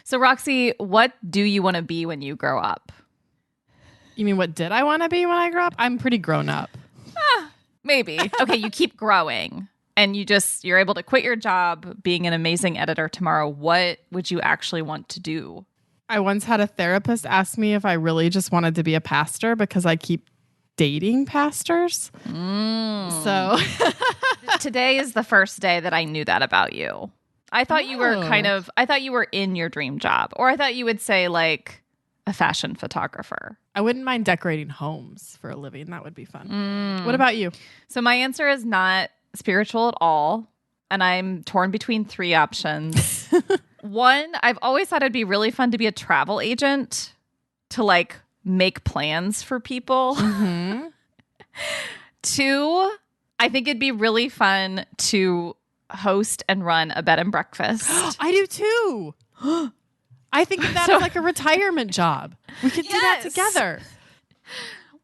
So, Roxy, what do you want to be when you grow up? You mean what did I want to be when I grow up? I'm pretty grown up. Maybe. Okay, you keep growing and you're able to quit your job being an amazing editor tomorrow. What would you actually want to do? I once had a therapist ask me if I really just wanted to be a pastor because I keep dating pastors. So today is the first day that I knew that about you. I thought you were I thought you were in your dream job, or I thought you would say like a fashion photographer. I wouldn't mind decorating homes for a living. That would be fun. What about you? So my answer is not spiritual at all. And I'm torn between three options. One, I've always thought it'd be really fun to be a travel agent, to like make plans for people. Mm-hmm. Two, I think it'd be really fun to host and run a bed and breakfast. I do too. I think of that as like a retirement job. We could do that together.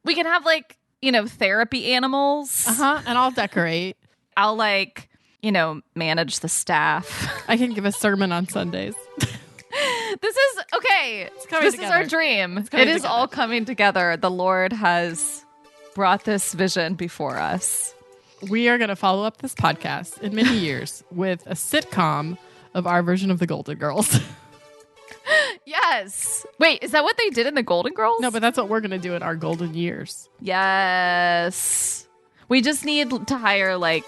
We can have like, therapy animals. And I'll decorate. I'll like, manage the staff. I can give a sermon on Sundays. This is okay. This is our dream. It is all coming together. The Lord has brought this vision before us. We are going to follow up this podcast in many years with a sitcom of our version of the Golden Girls. Yes. Wait, is that what they did in the Golden Girls? No, but that's what we're going to do in our golden years. Yes. We just need to hire like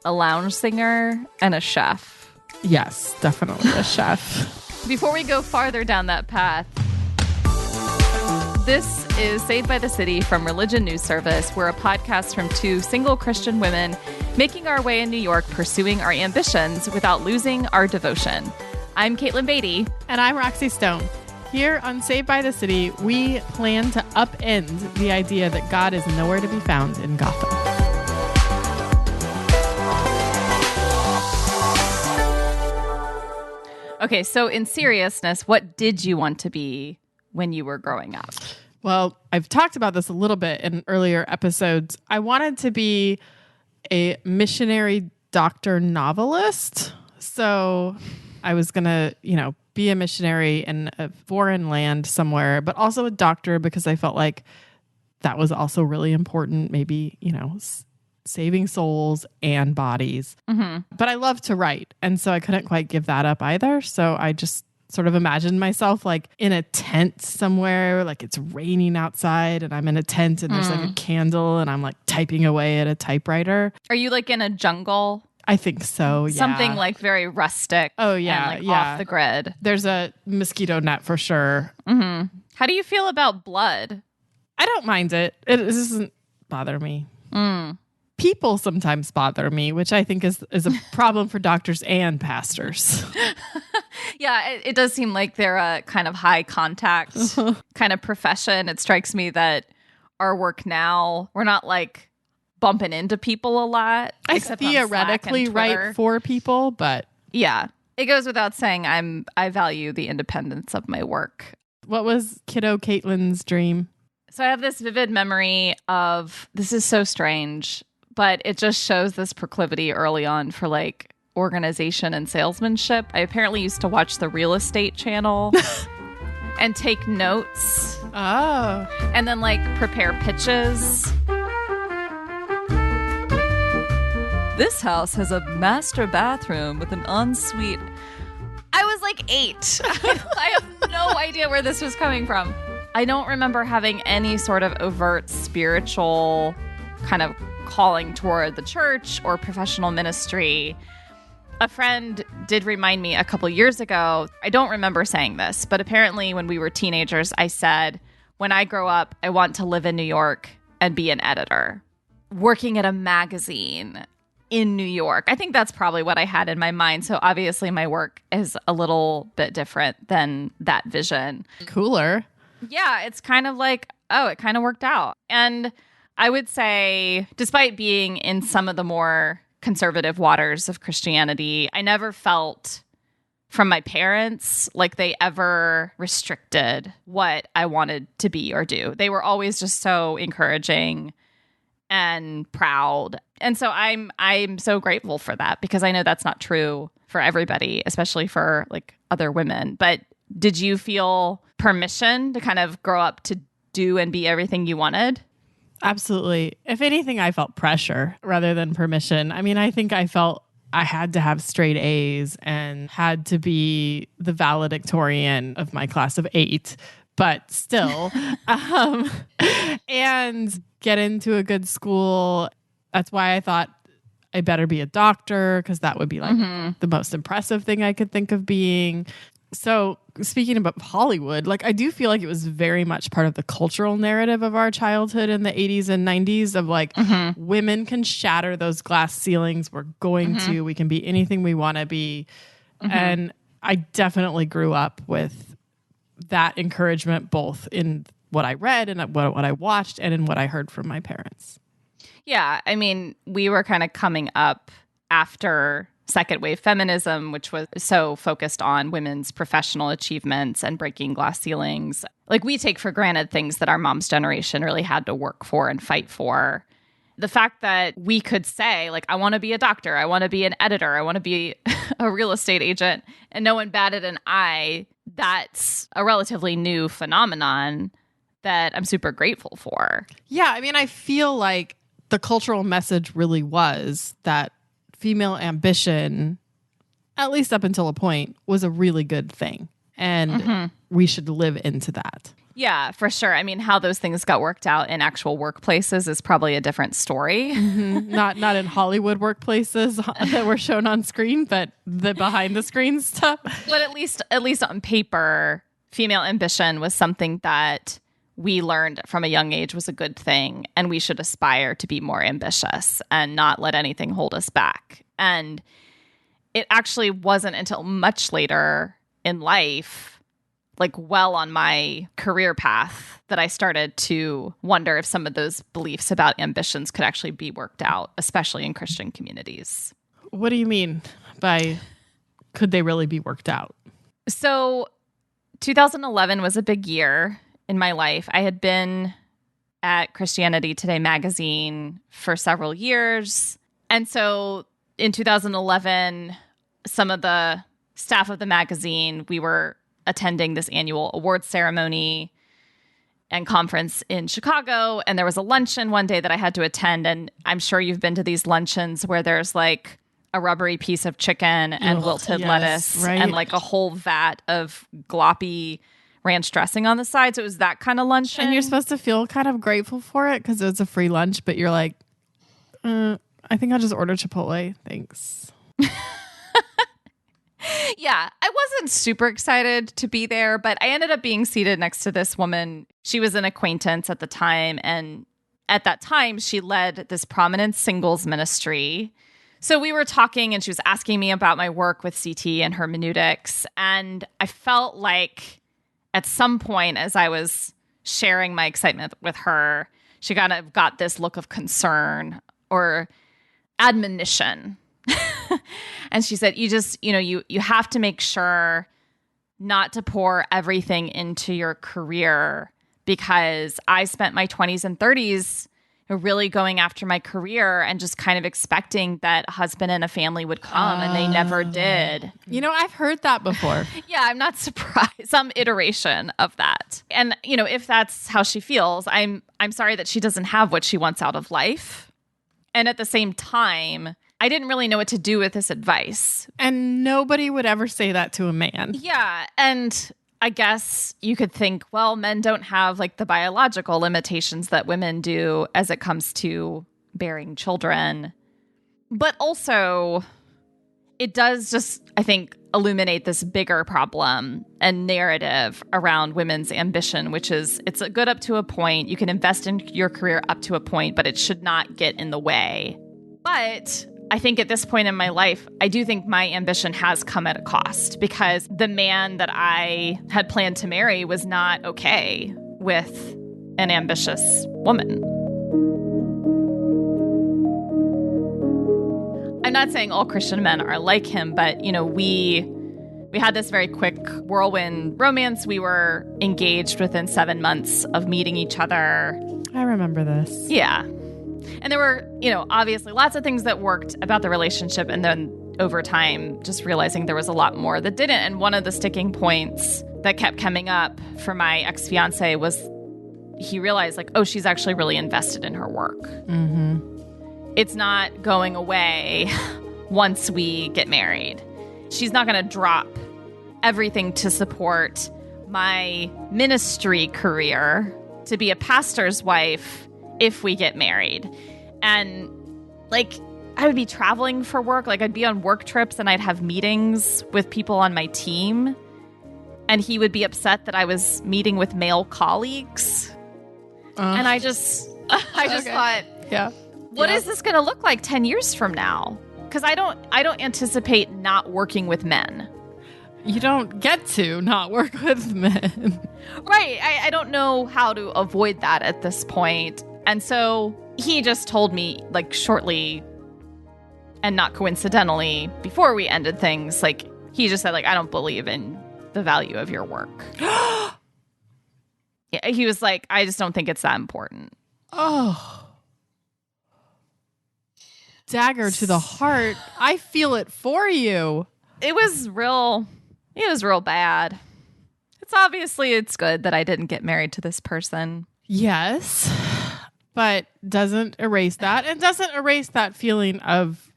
a lounge singer and a chef. Yes, definitely a chef. Before we go farther down that path, this is Saved by the City from Religion News Service. We're a podcast from two single Christian women making our way in New York, pursuing our ambitions without losing our devotion. I'm Caitlin Beatty. And I'm Roxy Stone. Here on Saved by the City, we plan to upend the idea that God is nowhere to be found in Gotham. Okay, so in seriousness, what did you want to be when you were growing up? Well, I've talked about this a little bit in earlier episodes. I wanted to be a missionary doctor novelist. So I was going to, be a missionary in a foreign land somewhere, but also a doctor because I felt like that was also really important. Maybe, saving souls and bodies. Mm-hmm. But I love to write. And so I couldn't quite give that up either. So I just sort of imagined myself like in a tent somewhere, like it's raining outside and I'm in a tent and there's like a candle and I'm like typing away at a typewriter. Are you like in a jungle? I think so, yeah. Something like very rustic. Oh, yeah. And like off the grid. There's a mosquito net for sure. Mm-hmm. How do you feel about blood? I don't mind it. It doesn't bother me. People sometimes bother me, which I think is a problem for doctors and pastors. Yeah, it does seem like they're a kind of high contact kind of profession. It strikes me that our work now, we're not like bumping into people a lot. I theoretically write for people, but yeah, it goes without saying I value the independence of my work. What was kiddo Caitlin's dream? So I have this vivid memory of, this is so strange, but it just shows this proclivity early on for like organization and salesmanship. I apparently used to watch the real estate channel and take notes. Oh. And then like prepare pitches. This house has a master bathroom with an ensuite. I was like 8. I have no idea where this was coming from. I don't remember having any sort of overt spiritual kind of calling toward the church or professional ministry. A friend did remind me a couple years ago, I don't remember saying this, but apparently when we were teenagers, I said, when I grow up, I want to live in New York and be an editor, working at a magazine in New York. I think that's probably what I had in my mind. So obviously my work is a little bit different than that vision. Cooler. Yeah, it's kind of like, oh, it kind of worked out. And I would say, despite being in some of the more conservative waters of Christianity, I never felt from my parents like they ever restricted what I wanted to be or do. They were always just so encouraging and proud. And so I'm so grateful for that, because I know that's not true for everybody, especially for like other women. But Did you feel permission to kind of grow up to do and be everything you wanted? Absolutely. If anything, I felt pressure rather than permission. I mean, I think I felt I had to have straight A's and had to be the valedictorian of my class of 8, but still, and get into a good school. That's why I thought I better be a doctor, because that would be like the most impressive thing I could think of being. So speaking about Hollywood, like I do feel like it was very much part of the cultural narrative of our childhood in the 80s and 90s of like women can shatter those glass ceilings. We're going to, we can be anything we want to be. And I definitely grew up with that encouragement, both in what I read and what I watched and in what I heard from my parents. Yeah. I mean, we were kind of coming up after second wave feminism, which was so focused on women's professional achievements and breaking glass ceilings. Like we take for granted things that our mom's generation really had to work for and fight for. The fact that we could say, like, I want to be a doctor, I want to be an editor, I want to be a real estate agent, and no one batted an eye, that's a relatively new phenomenon that I'm super grateful for. Yeah, I mean, I feel like the cultural message really was that female ambition, at least up until a point, was a really good thing. And we should live into that. Yeah, for sure. I mean, how those things got worked out in actual workplaces is probably a different story. Not in Hollywood workplaces that were shown on screen, but the behind the screen stuff. But at least on paper, female ambition was something that we learned from a young age was a good thing, and we should aspire to be more ambitious and not let anything hold us back. And it actually wasn't until much later in life, like well on my career path, that I started to wonder if some of those beliefs about ambitions could actually be worked out, especially in Christian communities. What do you mean by could they really be worked out? So 2011 was a big year in my life. I had been at Christianity Today magazine for several years. And so in 2011, some of the staff of the magazine, we were attending this annual awards ceremony and conference in Chicago. And there was a luncheon one day that I had to attend. And I'm sure you've been to these luncheons where there's like a rubbery piece of chicken and wilted lettuce, right? And like a whole vat of gloppy ranch dressing on the side. So it was that kind of luncheon. And you're supposed to feel kind of grateful for it because it's a free lunch, but you're like, I think I'll just order Chipotle. Thanks. Yeah, I wasn't super excited to be there, but I ended up being seated next to this woman. She was an acquaintance at the time. And at that time, she led this prominent singles ministry. So we were talking and she was asking me about my work with CT and hermeneutics. And I felt like at some point, as I was sharing my excitement with her, she kind of got this look of concern or admonition. And she said, you have to make sure not to pour everything into your career, because I spent my 20s and 30s really going after my career and just kind of expecting that a husband and a family would come, and they never did. I've heard that before. Yeah, I'm not surprised. Some iteration of that. And, if that's how she feels, I'm sorry that she doesn't have what she wants out of life. And at the same time, I didn't really know what to do with this advice. And nobody would ever say that to a man. Yeah. And I guess you could think, well, men don't have like the biological limitations that women do as it comes to bearing children. But also, it does just, I think, illuminate this bigger problem and narrative around women's ambition, which is it's good up to a point. You can invest in your career up to a point, but it should not get in the way. But I think at this point in my life, I do think my ambition has come at a cost, because the man that I had planned to marry was not okay with an ambitious woman. I'm not saying all Christian men are like him, but, we had this very quick whirlwind romance. We were engaged within 7 months of meeting each other. I remember this. Yeah. And there were, obviously lots of things that worked about the relationship. And then over time, just realizing there was a lot more that didn't. And one of the sticking points that kept coming up for my ex-fiance was he realized like, oh, she's actually really invested in her work. Mm-hmm. It's not going away once we get married. She's not going to drop everything to support my ministry career to be a pastor's wife if we get married. And like, I would be traveling for work. Like, I'd be on work trips and I'd have meetings with people on my team. And he would be upset that I was meeting with male colleagues. And I just thought, what is this going to look like 10 years from now? Because I don't anticipate not working with men. You don't get to not work with men. Right. I don't know how to avoid that at this point. And so he just told me, like, shortly and not coincidentally, before we ended things, like, he just said, like, I don't believe in the value of your work. Yeah, he was like, I just don't think it's that important. Oh. Dagger to the heart. I feel it for you. It was real bad. It's good that I didn't get married to this person. Yes. But doesn't erase that. And doesn't erase that feeling of,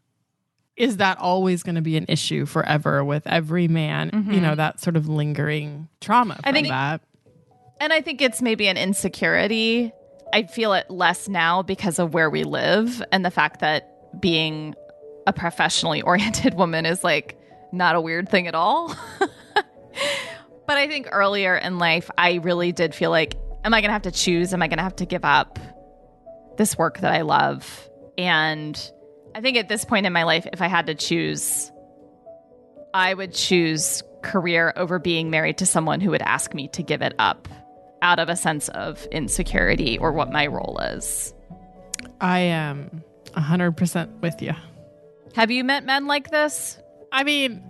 is that always going to be an issue forever with every man? Mm-hmm. You know, that sort of lingering trauma from that. And I think it's maybe an insecurity. I feel it less now because of where we live and the fact that being a professionally oriented woman is like not a weird thing at all. But I think earlier in life, I really did feel like, am I going to have to choose? Am I going to have to give up this work that I love? And I think at this point in my life, if I had to choose, I would choose career over being married to someone who would ask me to give it up out of a sense of insecurity or what my role is. I am 100% with you. Have you met men like this? I mean,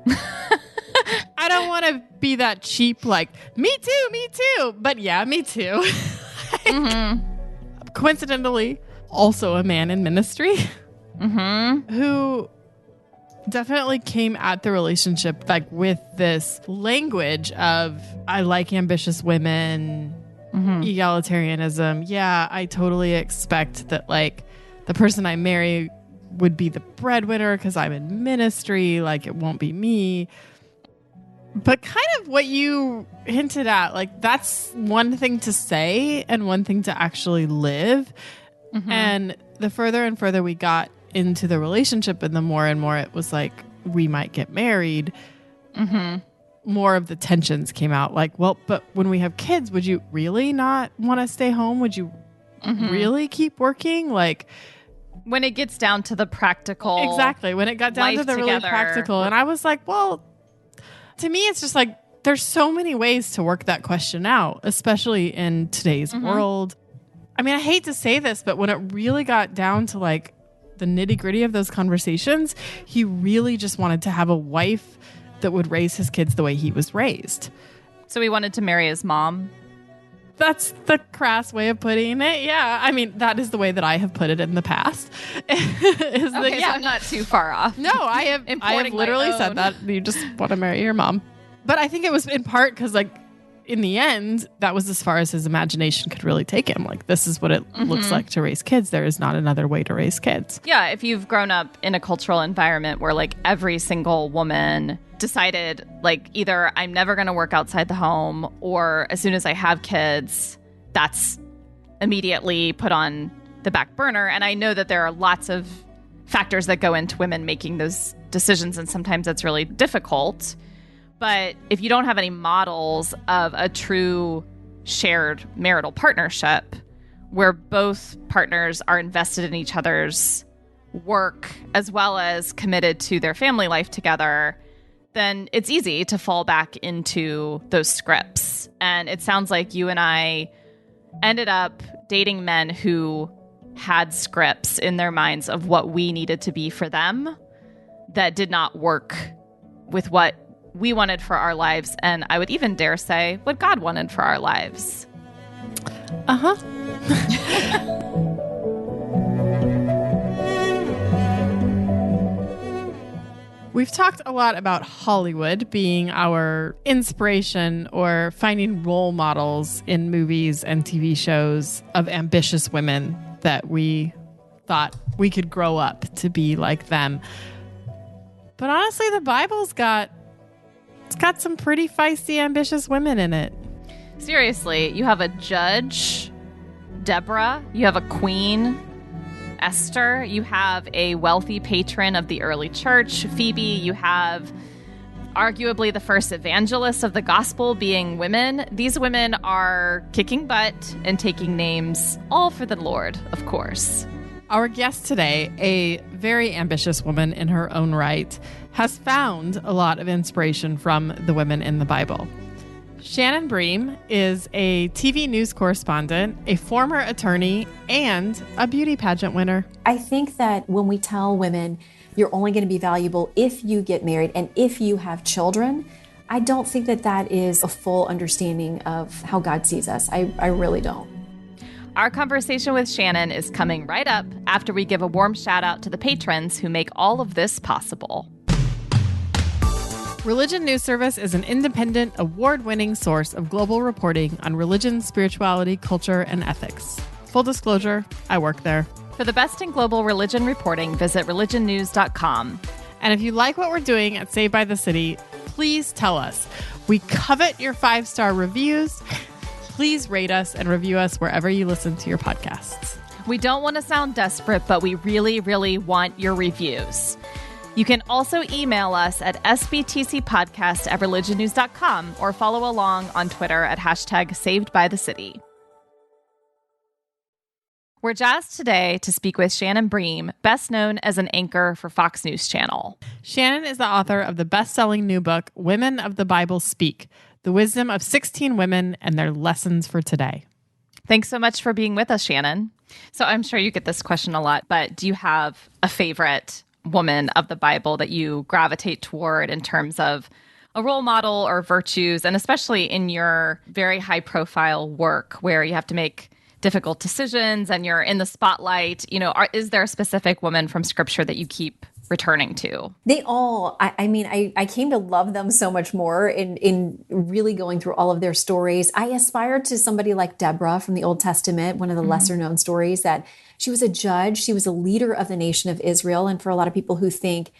I don't want to be that cheap, like, me too. But yeah, me too. Coincidentally, also a man in ministry who definitely came at the relationship like with this language of, I like ambitious women, egalitarianism. Yeah, I totally expect that like the person I marry would be the breadwinner because I'm in ministry, like it won't be me. But kind of what you hinted at, like that's one thing to say and one thing to actually live. And the further and further we got into the relationship and the more and more it was like, we might get married, more of the tensions came out. Like, well, but when we have kids, would you really not want to stay home? Would you really keep working? Like, when it gets down to the practical. Exactly. When it got down to the really practical. And I was like, well, to me, it's just like, there's so many ways to work that question out, especially in today's world. I mean, I hate to say this, but when it really got down to like the nitty gritty of those conversations, he really just wanted to have a wife that would raise his kids the way he was raised. So he wanted to marry his mom? That's the crass way of putting it. Yeah. I mean, that is the way that I have put it in the past. So I'm not too far off. No, I have literally said that. You just want to marry your mom. But I think it was in part because, like, in the end, that was as far as his imagination could really take him. Like, this is what it looks like to raise kids. There is not another way to raise kids. Yeah, if you've grown up in a cultural environment where, like, every single woman decided, like, either I'm never going to work outside the home or as soon as I have kids, that's immediately put on the back burner. And I know that there are lots of factors that go into women making those decisions, and sometimes that's really difficult. But if you don't have any models of a true shared marital partnership where both partners are invested in each other's work as well as committed to their family life together, then it's easy to fall back into those scripts. And it sounds like you and I ended up dating men who had scripts in their minds of what we needed to be for them that did not work with what we wanted for our lives, and I would even dare say what God wanted for our lives. We've talked a lot about Hollywood being our inspiration or finding role models in movies and TV shows of ambitious women that we thought we could grow up to be like them. But honestly, the Bible's got some pretty feisty, ambitious women in it. Seriously, you have a judge, Deborah. You have a queen, Esther. You have a wealthy patron of the early church, Phoebe. You have arguably the first evangelists of the gospel being women. These women are kicking butt and taking names, all for the Lord, of course. Our guest today, a very ambitious woman in her own right, has found a lot of inspiration from the women in the Bible. Shannon Bream is a TV news correspondent, a former attorney, and a beauty pageant winner. I think that when we tell women you're only going to be valuable if you get married and if you have children, I don't think that that is a full understanding of how God sees us. I really don't. Our conversation with Shannon is coming right up after we give a warm shout out to the patrons who make all of this possible. Religion News Service is an independent, award-winning source of global reporting on religion, spirituality, culture, and ethics. Full disclosure, I work there. For the best in global religion reporting, visit religionnews.com. And if you like what we're doing at Saved by the City, please tell us. We covet your 5-star reviews. Please rate us and review us wherever you listen to your podcasts. We don't want to sound desperate, but we really, really want your reviews. You can also email us at sbtcpodcast@religionnews.com or follow along on Twitter at #SavedByTheCity. We're jazzed today to speak with Shannon Bream, best known as an anchor for Fox News Channel. Shannon is the author of the best-selling new book, Women of the Bible Speak, The Wisdom of 16 Women and Their Lessons for Today. Thanks so much for being with us, Shannon. So I'm sure you get this question a lot, but do you have a favorite woman of the Bible that you gravitate toward in terms of a role model or virtues, and especially in your very high-profile work where you have to make difficult decisions and you're in the spotlight? You know, is there a specific woman from Scripture that you keep returning to? They all, I came to love them so much more in really going through all of their stories. I aspired to somebody like Deborah from the Old Testament, one of the lesser known stories, that she was a judge. She was a leader of the nation of Israel. And for a lot of people who think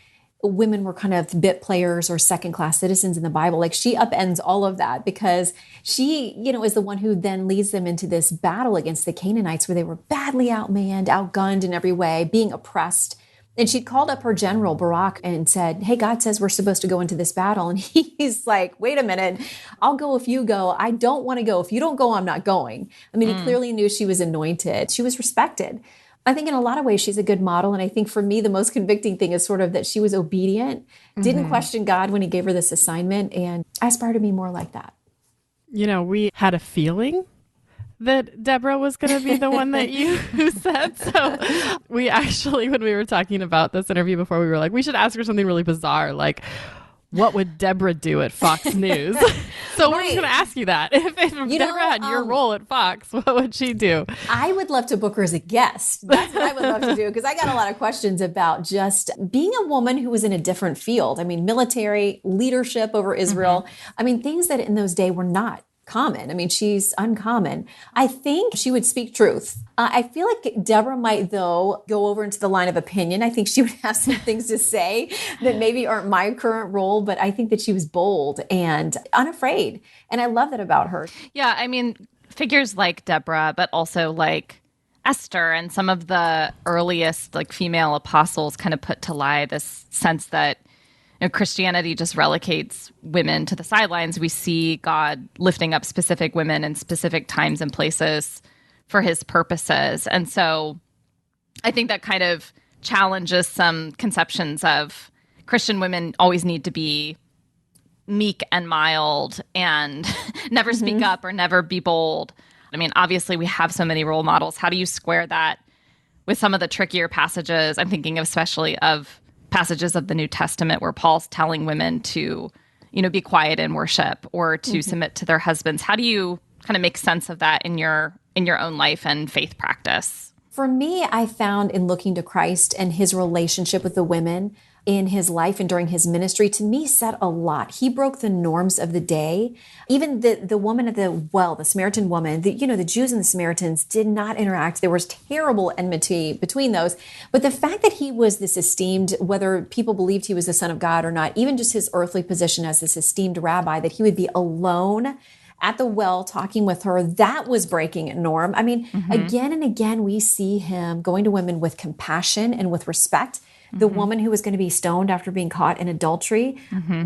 women were kind of bit players or second-class citizens in the Bible, like, she upends all of that because she, is the one who then leads them into this battle against the Canaanites where they were badly outmanned, outgunned in every way, being oppressed. And she'd called up her general, Barak, and said, hey, God says we're supposed to go into this battle. And he's like, wait a minute, I'll go if you go. I don't want to go. If you don't go, I'm not going. I mean, he clearly knew she was anointed. She was respected. I think in a lot of ways, she's a good model. And I think for me, the most convicting thing is sort of that she was obedient, didn't question God when he gave her this assignment. And I aspire to be more like that. We had a feeling that Deborah was going to be the one that you said. So we actually, when we were talking about this interview before, we were like, we should ask her something really bizarre. Like, what would Deborah do at Fox News? So we're just going to ask you that. If Deborah had your role at Fox, what would she do? I would love to book her as a guest. That's what I would love to do, because I got a lot of questions about just being a woman who was in a different field. I mean, military, leadership over Israel. I mean, things that in those days were not common. I mean, she's uncommon. I think she would speak truth. I feel like Deborah might, though, go over into the line of opinion. I think she would have some things to say that maybe aren't my current role, but I think that she was bold and unafraid. And I love that about her. Yeah, I mean, figures like Deborah, but also like Esther and some of the earliest like female apostles kind of put to lie this sense that Christianity just relegates women to the sidelines. We see God lifting up specific women in specific times and places for his purposes. And so I think that kind of challenges some conceptions of Christian women always need to be meek and mild and never speak up or never be bold. I mean, obviously we have so many role models. How do you square that with some of the trickier passages? I'm thinking especially of passages of the New Testament where Paul's telling women to, be quiet in worship or to submit to their husbands. How do you kind of make sense of that in your own life and faith practice? For me, I found in looking to Christ and his relationship with the women, in his life and during his ministry, to me, said a lot. He broke the norms of the day. Even the woman at the well, the Samaritan woman, the Jews and the Samaritans did not interact. There was terrible enmity between those. But the fact that he was this esteemed, whether people believed he was the Son of God or not, even just his earthly position as this esteemed rabbi, that he would be alone at the well talking with her, that was breaking a norm. I mean, again and again, we see him going to women with compassion and with respect. The woman who was going to be stoned after being caught in adultery,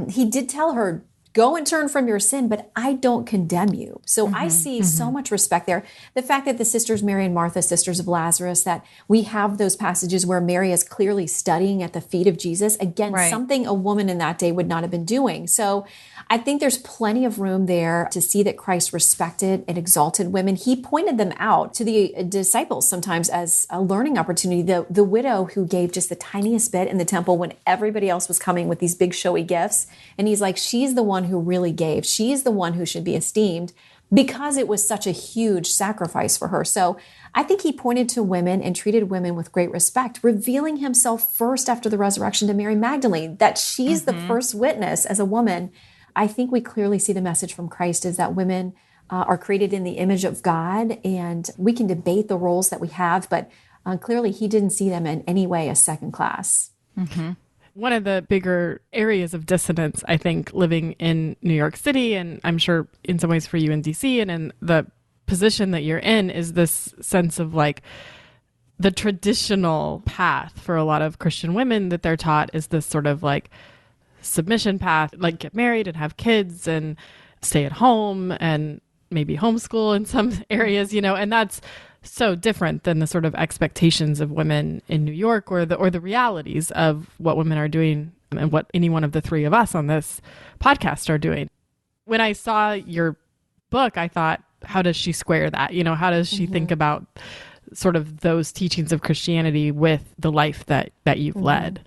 he did tell her, go and turn from your sin, but I don't condemn you. So I see so much respect there. The fact that the sisters Mary and Martha, sisters of Lazarus, that we have those passages where Mary is clearly studying at the feet of Jesus, again, something a woman in that day would not have been doing. So I think there's plenty of room there to see that Christ respected and exalted women. He pointed them out to the disciples sometimes as a learning opportunity. The widow who gave just the tiniest bit in the temple when everybody else was coming with these big showy gifts. And he's like, she's the one who really gave. She's the one who should be esteemed because it was such a huge sacrifice for her. So I think he pointed to women and treated women with great respect, revealing himself first after the resurrection to Mary Magdalene, that she's the first witness as a woman. I think we clearly see the message from Christ is that women are created in the image of God, and we can debate the roles that we have, but clearly he didn't see them in any way as second class. One of the bigger areas of dissonance, I think, living in New York City, and I'm sure in some ways for you in DC and in the position that you're in, is this sense of like the traditional path for a lot of Christian women that they're taught is this sort of like submission path, like get married and have kids and stay at home and maybe homeschool in some areas, and that's so different than the sort of expectations of women in New York or the realities of what women are doing and what any one of the three of us on this podcast are doing. When I saw your book, I thought, how does she square that? How does she think about sort of those teachings of Christianity with the life that you've led?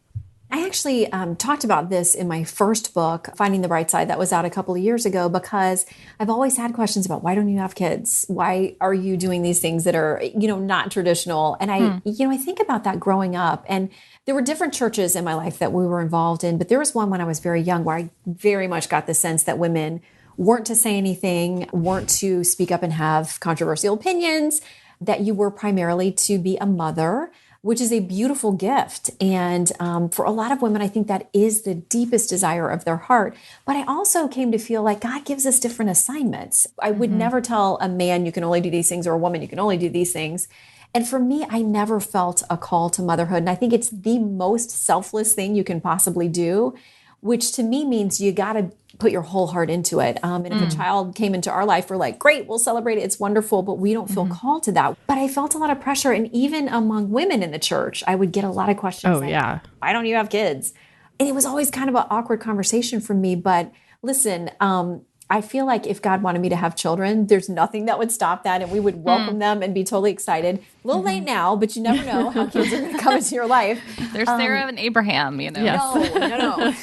I actually talked about this in my first book, Finding the Bright Side, that was out a couple of years ago, because I've always had questions about why don't you have kids? Why are you doing these things that are, not traditional? And I think about that growing up, and there were different churches in my life that we were involved in, but there was one when I was very young where I very much got the sense that women weren't to say anything, weren't to speak up and have controversial opinions, that you were primarily to be a mother, which is a beautiful gift. And for a lot of women, I think that is the deepest desire of their heart. But I also came to feel like God gives us different assignments. I would never tell a man, you can only do these things, or a woman, you can only do these things. And for me, I never felt a call to motherhood. And I think it's the most selfless thing you can possibly do, which to me means you got to put your whole heart into it. And if a child came into our life, we're like, great, we'll celebrate it. It's wonderful, but we don't feel called to that. But I felt a lot of pressure. And even among women in the church, I would get a lot of questions. Why don't you have kids? And it was always kind of an awkward conversation for me. But listen, I feel like if God wanted me to have children, there's nothing that would stop that. And we would welcome them and be totally excited. A little late now, but you never know how kids are going to come into your life. There's Sarah and Abraham, Yes. No.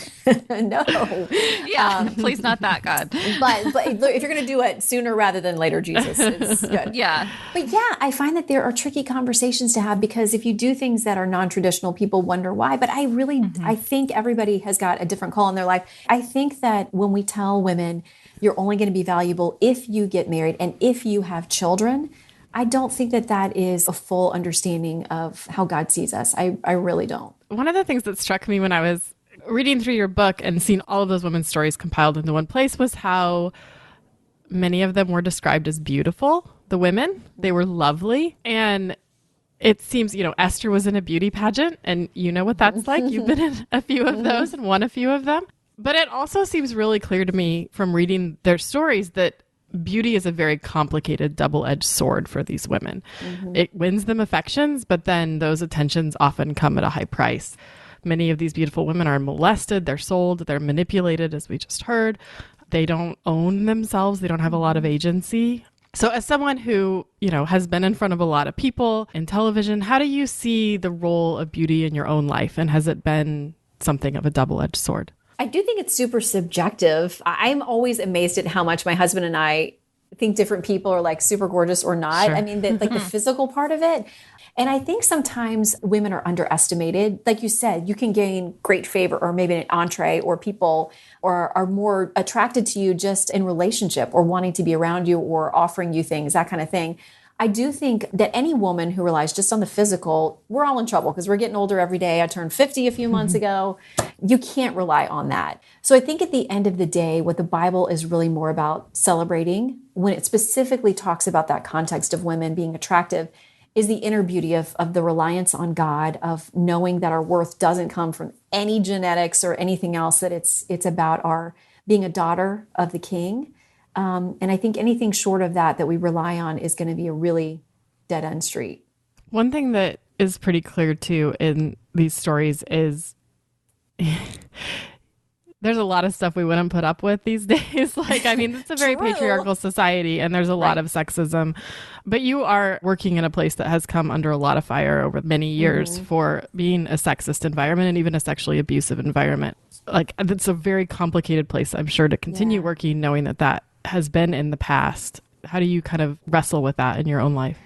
No. Yeah, please not that, God. But if you're going to do it sooner rather than later, Jesus is good. Yeah. But yeah, I find that there are tricky conversations to have, because if you do things that are non-traditional, people wonder why. But I really, I think everybody has got a different call in their life. I think that when we tell women, you're only going to be valuable if you get married and if you have children, I don't think that that is a full understanding of how God sees us. I really don't. One of the things that struck me when I was reading through your book and seeing all of those women's stories compiled into one place was how many of them were described as beautiful, the women. They were lovely. And it seems, Esther was in a beauty pageant, and you know what that's like. You've been in a few of those and won a few of them. But it also seems really clear to me from reading their stories that beauty is a very complicated double-edged sword for these women. It wins them affections, but then those attentions often come at a high price. Many of these beautiful women are molested, they're sold, they're manipulated, as we just heard. They don't own themselves. They don't have a lot of agency. So as someone who, has been in front of a lot of people in television, how do you see the role of beauty in your own life? And has it been something of a double-edged sword? I do think it's super subjective. I'm always amazed at how much my husband and I think different people are like super gorgeous or not. Sure. I mean, like the physical part of it. And I think sometimes women are underestimated. Like you said, you can gain great favor or maybe an entree, or people are more attracted to you just in relationship or wanting to be around you or offering you things, that kind of thing. I do think that any woman who relies just on the physical, we're all in trouble because we're getting older every day. I turned 50 a few months ago. You can't rely on that. So I think at the end of the day, what the Bible is really more about celebrating, when it specifically talks about that context of women being attractive, is the inner beauty of the reliance on God, of knowing that our worth doesn't come from any genetics or anything else, that it's about our being a daughter of the King. And I think anything short of that we rely on is going to be a really dead end street. One thing that is pretty clear too in these stories is there's a lot of stuff we wouldn't put up with these days. Like, I mean, it's a very patriarchal society and there's a lot of sexism, but you are working in a place that has come under a lot of fire over many years for being a sexist environment and even a sexually abusive environment. Like, it's a very complicated place, I'm sure, to continue working, knowing that has been in the past. How do you kind of wrestle with that in your own life?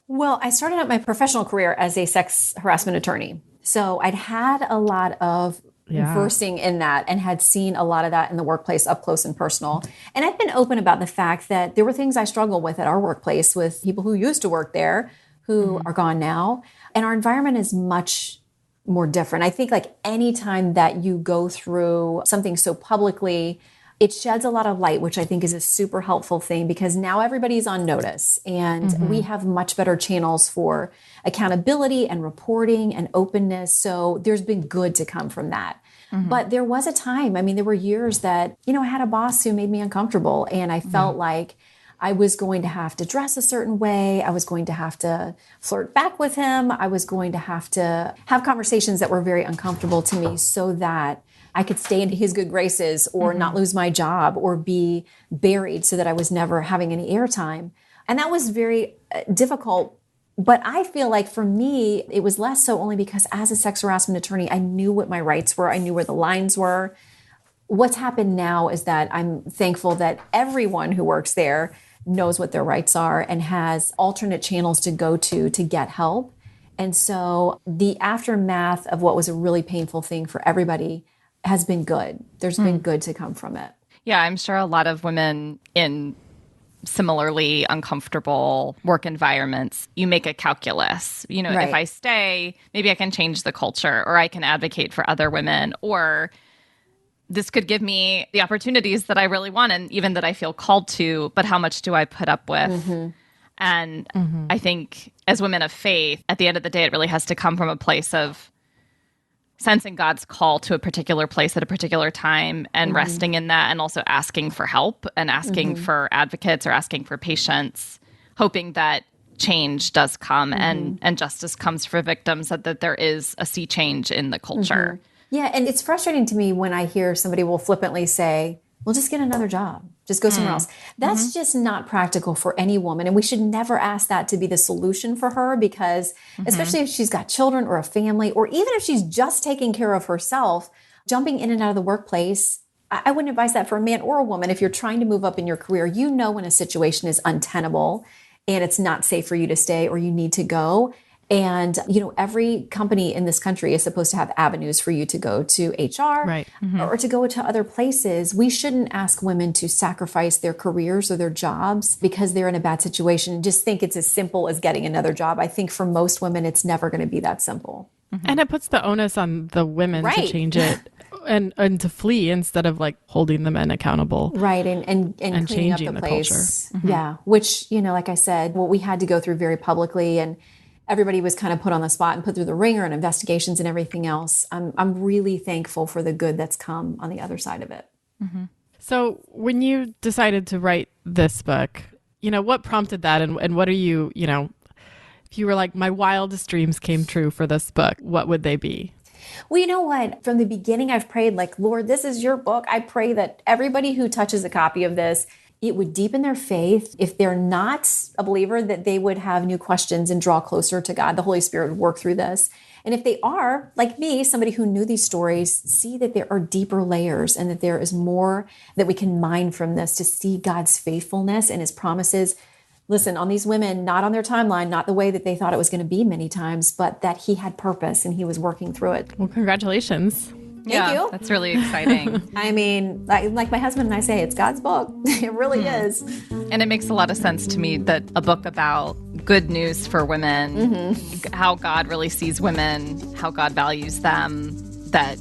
Well, I started out my professional career as a sex harassment attorney. So I'd had a lot of versing in that and had seen a lot of that in the workplace up close and personal. And I've been open about the fact that there were things I struggled with at our workplace with people who used to work there who are gone now. And our environment is much more different. I think like any time that you go through something so publicly, it sheds a lot of light, which I think is a super helpful thing because now everybody's on notice and we have much better channels for accountability and reporting and openness. So there's been good to come from that. But there was a time, I mean, there were years that, I had a boss who made me uncomfortable and I felt like I was going to have to dress a certain way. I was going to have to flirt back with him. I was going to have conversations that were very uncomfortable to me so that I could stay in his good graces or not lose my job or be buried so that I was never having any airtime. And that was very difficult. But I feel like for me, it was less so only because as a sex harassment attorney, I knew what my rights were. I knew where the lines were. What's happened now is that I'm thankful that everyone who works there knows what their rights are and has alternate channels to go to get help. And so the aftermath of what was a really painful thing for everybody has been good. There's been good to come from it. Yeah, I'm sure a lot of women in similarly uncomfortable work environments, you make a calculus. If I stay, maybe I can change the culture or I can advocate for other women, or this could give me the opportunities that I really want and even that I feel called to, but how much do I put up with? And I think as women of faith, at the end of the day, it really has to come from a place of sensing God's call to a particular place at a particular time and resting in that, and also asking for help and asking for advocates or asking for patience, hoping that change does come and justice comes for victims, that there is a sea change in the culture. Yeah, and it's frustrating to me when I hear somebody will flippantly say, well, just get another job. Just go somewhere else. That's just not practical for any woman. And we should never ask that to be the solution for her because especially if she's got children or a family, or even if she's just taking care of herself, jumping in and out of the workplace, I wouldn't advise that for a man or a woman. If you're trying to move up in your career, when a situation is untenable and it's not safe for you to stay or you need to go. And, every company in this country is supposed to have avenues for you to go to HR or to go to other places. We shouldn't ask women to sacrifice their careers or their jobs because they're in a bad situation and just think it's as simple as getting another job. I think for most women, it's never going to be that simple. And it puts the onus on the women to change it and to flee instead of like holding the men accountable. Right. And cleaning up the place. Yeah. Which, like I said, what we had to go through very publicly, and everybody was kind of put on the spot and put through the ringer and investigations and everything else. I'm really thankful for the good that's come on the other side of it. So when you decided to write this book, what prompted that? And what are you, if you were like, my wildest dreams came true for this book, what would they be? Well, you know what? From the beginning, I've prayed like, Lord, this is your book. I pray that everybody who touches a copy of this, it would deepen their faith. If they're not a believer, that they would have new questions and draw closer to God. The Holy Spirit would work through this. And if they are, like me, somebody who knew these stories, see that there are deeper layers and that there is more that we can mine from this to see God's faithfulness and his promises. Listen, on these women, not on their timeline, not the way that they thought it was going to be many times, but that he had purpose and he was working through it. Well, congratulations. Thank you. That's really exciting. I mean, like my husband and I say, it's God's book. It really is. And it makes a lot of sense to me that a book about good news for women, how God really sees women, how God values them, that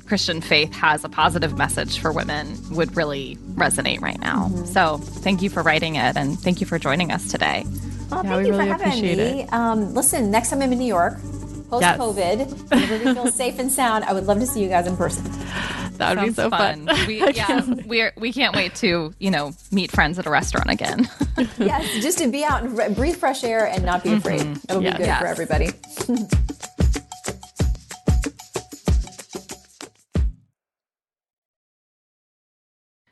Christian faith has a positive message for women would really resonate right now. So thank you for writing it, and thank you for joining us today. Well, Yeah, thank we you really for having appreciate me. Listen, next time I'm in New York, post-COVID, when everybody feels safe and sound, I would love to see you guys in person. That would be so fun. We can't wait to, meet friends at a restaurant again. Yes, just to be out and breathe fresh air and not be afraid. That would be good for everybody.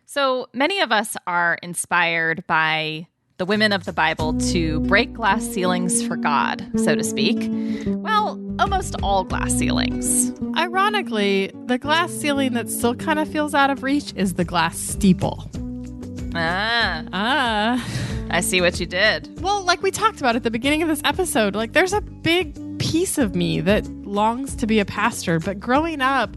So many of us are inspired by the women of the Bible to break glass ceilings for God, so to speak. Well, almost all glass ceilings. Ironically, the glass ceiling that still kind of feels out of reach is the glass steeple. I see what you did. Well, like we talked about at the beginning of this episode, like there's a big piece of me that longs to be a pastor, but growing up,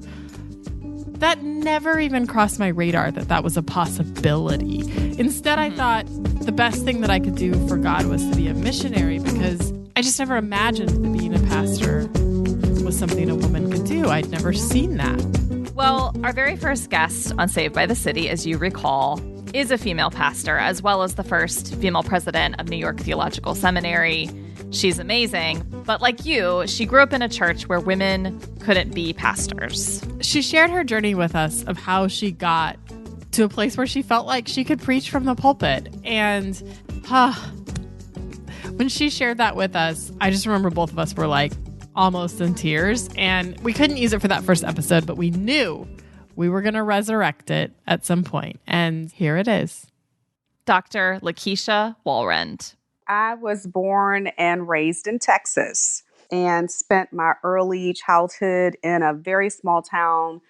that never even crossed my radar that was a possibility. Instead, I thought the best thing that I could do for God was to be a missionary, because I just never imagined that being a pastor was something a woman could do. I'd never seen that. Well, our very first guest on Saved by the City, as you recall, is a female pastor, as well as the first female president of New York Theological Seminary. She's amazing, but like you, she grew up in a church where women couldn't be pastors. She shared her journey with us of how she got to a place where she felt like she could preach from the pulpit. And when she shared that with us, I just remember both of us were like almost in tears. And we couldn't use it for that first episode, but we knew we were going to resurrect it at some point. And here it is. Dr. Lakeisha Walrend. I was born and raised in Texas and spent my early childhood in a very small town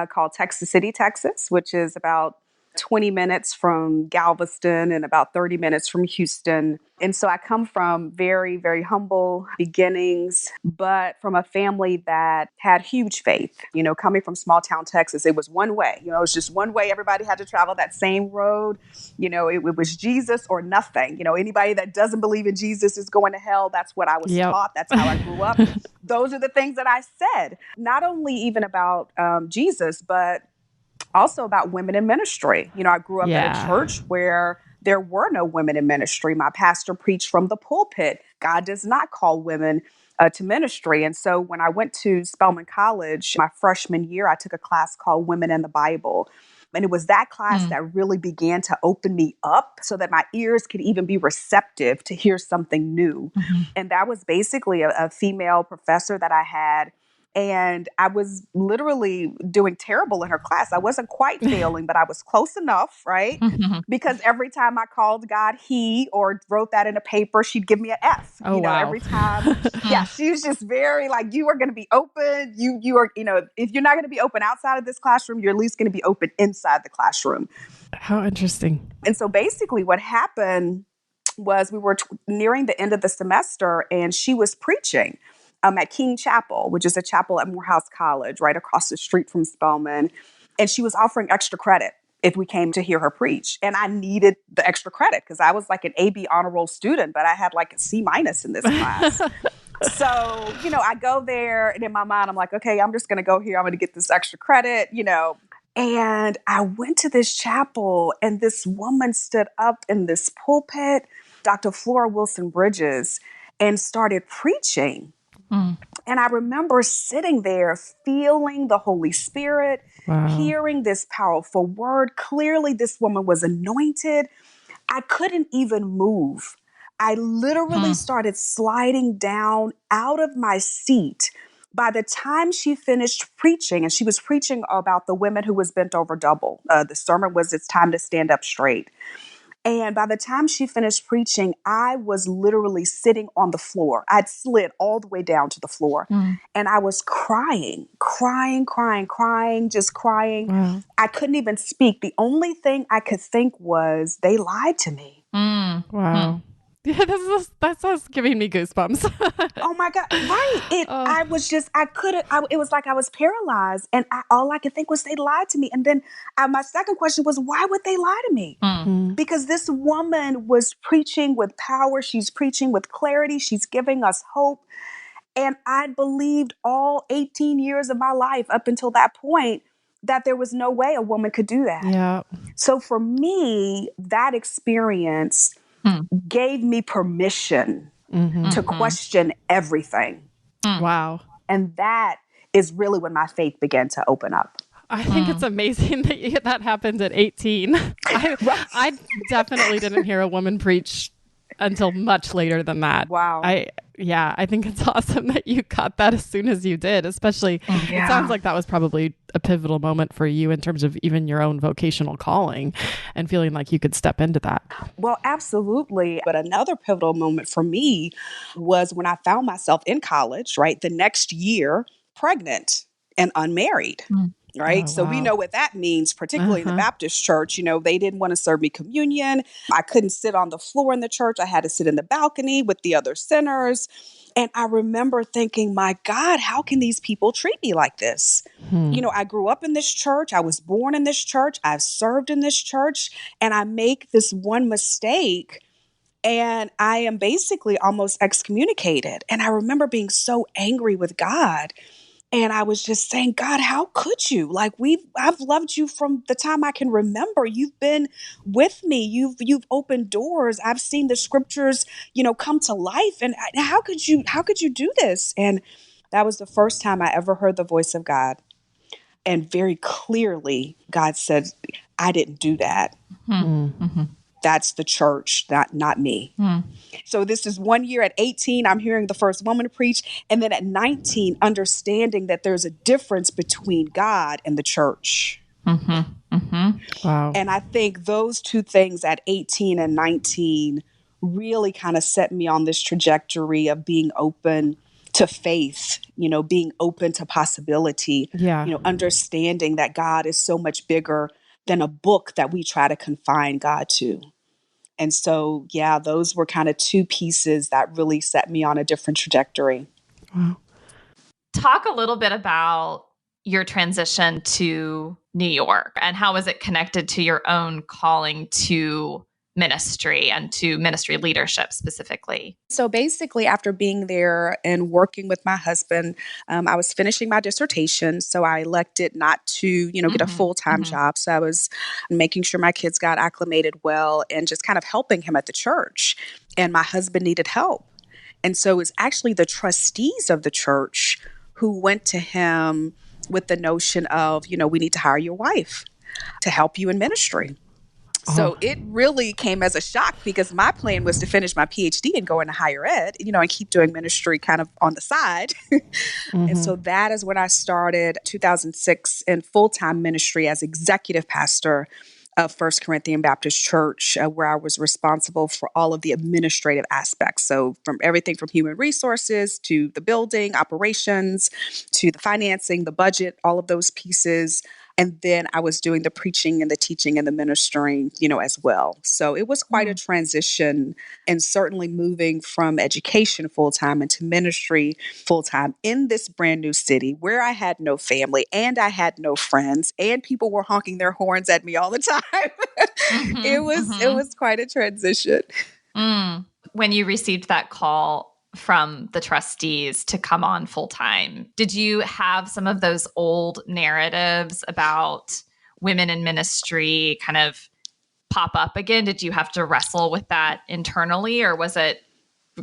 called Texas City, Texas, which is about 20 minutes from Galveston and about 30 minutes from Houston. And so I come from very, very humble beginnings, but from a family that had huge faith. You know, coming from small town Texas, it was one way. You know, it was just one way. Everybody had to travel that same road. You know, it was Jesus or nothing. You know, anybody that doesn't believe in Jesus is going to hell. That's what I was taught. That's how I grew up. Those are the things that I said, not only even about Jesus, but also about women in ministry. You know, I grew up in a church where there were no women in ministry. My pastor preached from the pulpit. God does not call women to ministry. And so when I went to Spelman College, my freshman year, I took a class called Women in the Bible. And it was that class that really began to open me up so that my ears could even be receptive to hear something new. And that was basically a female professor that I had. And I was literally doing terrible in her class. I wasn't quite failing, but I was close enough, right? Because every time I called God he or wrote that in a paper, she'd give me an F. Oh, you know, wow. Every time. She was just very like, you are going to be open. You are, you know, if you're not going to be open outside of this classroom, you're at least going to be open inside the classroom. How interesting. And so basically what happened was we were nearing the end of the semester and she was preaching at King Chapel, which is a chapel at Morehouse College, right across the street from Spelman. And she was offering extra credit if we came to hear her preach. And I needed the extra credit because I was like an AB honor roll student, but I had like a C- in this class. So, you know, I go there and in my mind, I'm like, okay, I'm just going to go here. I'm going to get this extra credit, you know. And I went to this chapel and this woman stood up in this pulpit, Dr. Flora Wilson Bridges, and started preaching. And I remember sitting there feeling the Holy Spirit, hearing this powerful word. Clearly, this woman was anointed. I couldn't even move. I literally started sliding down out of my seat. By the time she finished preaching, and she was preaching about the women who was bent over double, the sermon was, "It's time to stand up straight." And by the time she finished preaching, I was literally sitting on the floor. I'd slid all the way down to the floor. And I was crying, just crying. Wow. I couldn't even speak. The only thing I could think was, they lied to me. Wow. Yeah, that's just giving me goosebumps. Oh my God. Right. I was just, it was like I was paralyzed, and all I could think was, they lied to me. And then my second question was, why would they lie to me? Because this woman was preaching with power. She's preaching with clarity. She's giving us hope. And I believed all 18 years of my life up until that point that there was no way a woman could do that. Yeah. So for me, that experience gave me permission to question everything. Wow. And that is really when my faith began to open up. I think it's amazing that happened at 18. I definitely didn't hear a woman preach until much later than that. Wow. I think it's awesome that you got that as soon as you did, especially it sounds like that was probably a pivotal moment for you in terms of even your own vocational calling and feeling like you could step into that. Well, absolutely. But another pivotal moment for me was when I found myself in college, right? The next year, pregnant and unmarried. Right. Oh, so we know what that means, particularly in the Baptist church. You know, they didn't want to serve me communion. I couldn't sit on the floor in the church. I had to sit in the balcony with the other sinners. And I remember thinking, my God, how can these people treat me like this? You know, I grew up in this church. I was born in this church. I've served in this church. And I make this one mistake, and I am basically almost excommunicated. And I remember being so angry with God. And I was just saying, God, how could you? Like, I've loved you from the time I can remember. You've been with me. You've opened doors. I've seen the scriptures, come to life. And how could you do this? And that was the first time I ever heard the voice of God. And very clearly, God said, I didn't do that. That's the church, not me. So this is 1 year at 18, I'm hearing the first woman preach. And then at 19, understanding that there's a difference between God and the church. Wow. And I think those two things at 18 and 19 really kind of set me on this trajectory of being open to faith, being open to possibility, understanding that God is so much bigger than a book that we try to confine God to. And so, those were kind of two pieces that really set me on a different trajectory. Wow. Talk a little bit about your transition to New York and how was it connected to your own calling to ministry and to ministry leadership specifically? So basically, after being there and working with my husband, I was finishing my dissertation. So I elected not to, get a full-time job. So I was making sure my kids got acclimated well and just kind of helping him at the church. And my husband needed help. And so it's actually the trustees of the church who went to him with the notion of, we need to hire your wife to help you in ministry. So it really came as a shock because my plan was to finish my PhD and go into higher ed, and keep doing ministry kind of on the side. And so that is when I started 2006 in full-time ministry as executive pastor of First Corinthian Baptist Church, where I was responsible for all of the administrative aspects. So from everything from human resources to the building, operations, to the financing, the budget, all of those pieces. And then I was doing the preaching and the teaching and the ministering, as well. So it was quite a transition, and certainly moving from education full-time into ministry full-time in this brand new city where I had no family and I had no friends and people were honking their horns at me all the time. It was quite a transition. When you received that call from the trustees to come on full time, did you have some of those old narratives about women in ministry kind of pop up again? Did you have to wrestle with that internally, or was it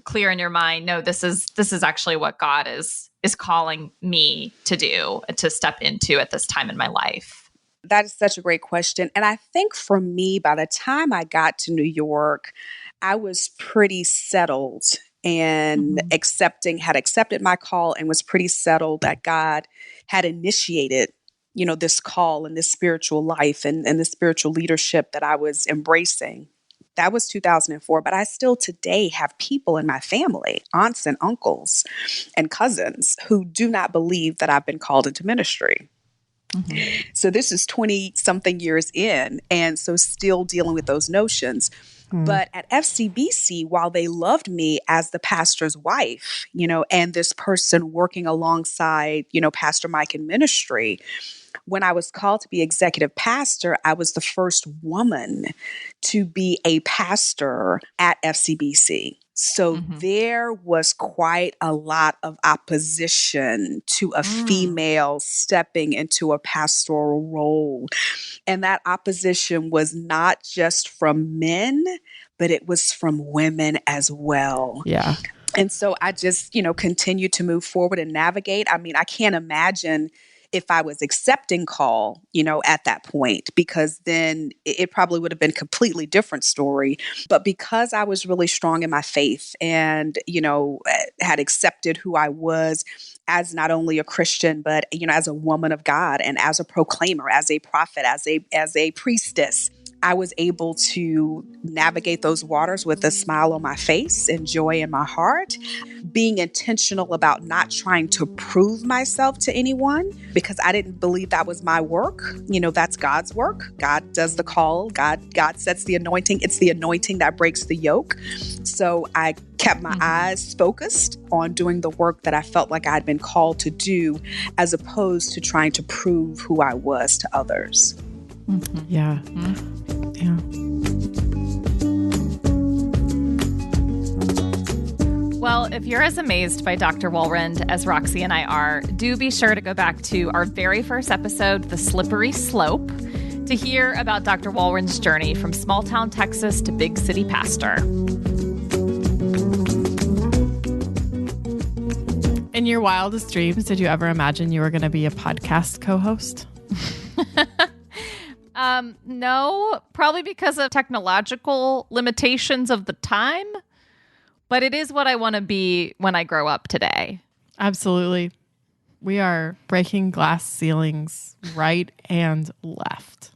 clear in your mind, no, this is actually what God is calling me to do, to step into at this time in my life? That is such a great question. And I think for me, by the time I got to New York, I was pretty settled and had accepted my call and was pretty settled that God had initiated, this call and this spiritual life and this spiritual leadership that I was embracing. That was 2004. But I still today have people in my family, aunts and uncles and cousins, who do not believe that I've been called into ministry. So this is 20 something years in. And so still dealing with those notions. But at FCBC, while they loved me as the pastor's wife, and this person working alongside, Pastor Mike in ministry, when I was called to be executive pastor, I was the first woman to be a pastor at FCBC. So there was quite a lot of opposition to a female stepping into a pastoral role. And that opposition was not just from men, but it was from women as well. Yeah. And so I just, continue to move forward and navigate. I mean, I can't imagine if I was accepting call, at that point, because then it probably would have been a completely different story. But because I was really strong in my faith and, had accepted who I was as not only a Christian, but, as a woman of God and as a proclaimer, as a prophet, as a priestess, I was able to navigate those waters with a smile on my face and joy in my heart, being intentional about not trying to prove myself to anyone because I didn't believe that was my work. That's God's work. God does the call. God sets the anointing. It's the anointing that breaks the yoke. So I kept my eyes focused on doing the work that I felt like I'd been called to do, as opposed to trying to prove who I was to others. Yeah. Yeah. Well, if you're as amazed by Dr. Walrond as Roxy and I are, do be sure to go back to our very first episode, The Slippery Slope, to hear about Dr. Walrond's journey from small town Texas to big city pastor. In your wildest dreams, did you ever imagine you were going to be a podcast co-host? No, probably because of technological limitations of the time, but it is what I want to be when I grow up today. Absolutely. We are breaking glass ceilings right and left.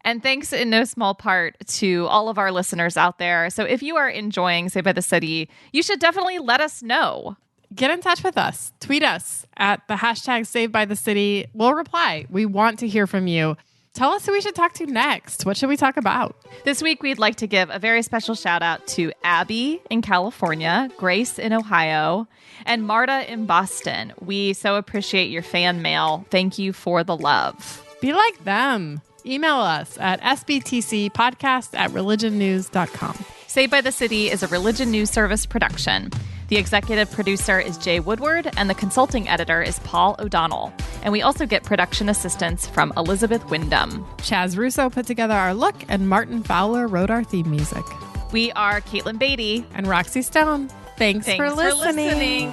And thanks in no small part to all of our listeners out there. So if you are enjoying Saved by the City, you should definitely let us know. Get in touch with us. Tweet us at the hashtag Saved by the City. We'll reply. We want to hear from you. Tell us who we should talk to next. What should we talk about? This week, we'd like to give a very special shout out to Abby in California, Grace in Ohio, and Marta in Boston. We so appreciate your fan mail. Thank you for the love. Be like them. Email us at sbtcpodcast@religionnews.com. Saved by the City is a Religion News Service production. The executive producer is Jay Woodward, and the consulting editor is Paul O'Donnell. And we also get production assistance from Elizabeth Wyndham. Chaz Russo put together our look, and Martin Fowler wrote our theme music. We are Caitlin Beatty and Roxy Stone. Thanks for listening.